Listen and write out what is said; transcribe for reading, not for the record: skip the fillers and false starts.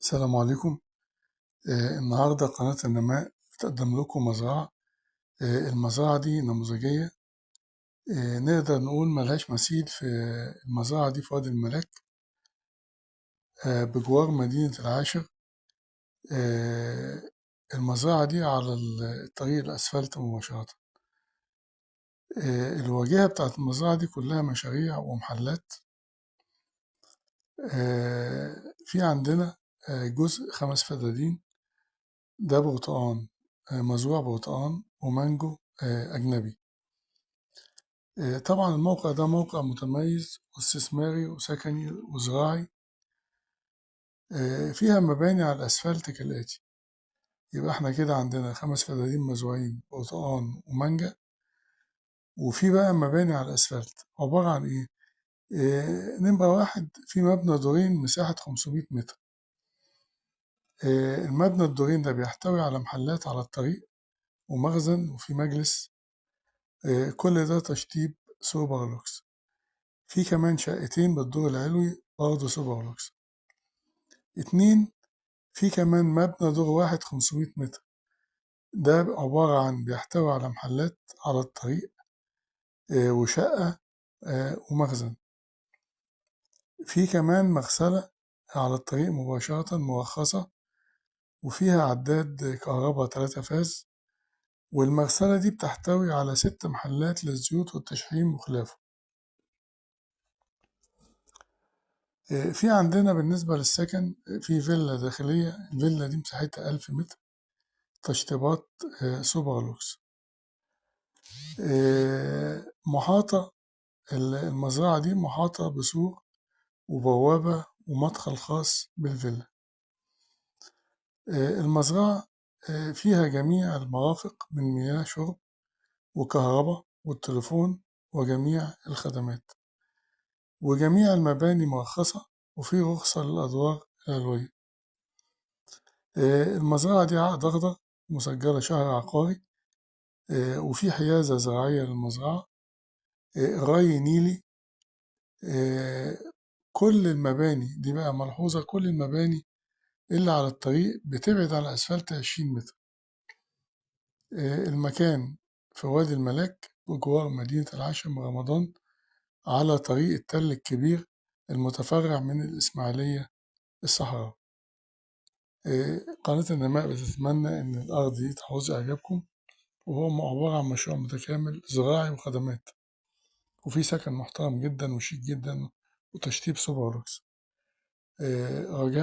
السلام عليكم. النهاردة قناة النماء بتقدم لكم مزرعة. المزرعة دي نموذجية. نقدر نقول ملهاش مثيل في المزرعة دي في وادي الملاك، بجوار مدينة العاشر. آه، المزرعة دي على الطريق الأسفلت مباشرة. الواجهة بتاعت المزرعة دي كلها مشاريع ومحلات. في عندنا جزء 5 فدادين، ده برتقان، مزروع برتقان ومانجو أجنبي. طبعا الموقع ده موقع متميز واستثماري وسكني وزراعي. فيها مباني على الأسفلت كالآتي. يبقى احنا كده عندنا 5 فدادين مزروعين برتقان ومانجا، وفي بقى مباني على الأسفلت عبارة عن إيه؟ نمرة واحد، في مبنى دورين مساحة 500 متر. المبنى الدورين ده بيحتوي على محلات على الطريق ومخزن وفي مجلس. كل ده تشطيب سوبر لوكس. في كمان شقتين بالدور العلوي برضه سوبر لوكس. 2، في كمان مبنى دور واحد 500 متر، ده عبارة عن بيحتوي على محلات على الطريق وشقة ومخزن. في كمان مغسلة على الطريق مباشرة مرخصة، وفيها عداد كهرباء 3 فاز. والمغسلة دي بتحتوي على 6 محلات للزيوت والتشحيم وخلافه. في عندنا بالنسبة للسكن في فيلا داخلية. الفيلا دي مساحتها 1000 متر، تشطيبات سوبر لوكس. محاطة المزرعة دي محاطة بسور وبوابة ومدخل خاص بالفيلا. المزرعة فيها جميع المرافق من مياه شرب وكهرباء والتليفون وجميع الخدمات، وجميع المباني مرخصة وفي رخصة للأدوار العلوية. المزرعة دي عقد أخضر مسجلة شهر عقاري، وفي حيازة زراعية للمزرعة، ري نيلي. كل المباني دي بقى ملحوظة، كل المباني اللي على الطريق بتبعد عن الأسفلت 20 متر. المكان في وادي الملاك بجوار مدينة العاشر من رمضان، على طريق التل الكبير المتفرع من الإسماعيلية الصحراء. قناة النماء بتتمنى إن الأرض دي تحوز إعجابكم، وهو عبارة عن مشروع متكامل زراعي وخدمات، وفي سكن محترم جدا وشيك جدا وتشطيب سوبر لوكس. رجاء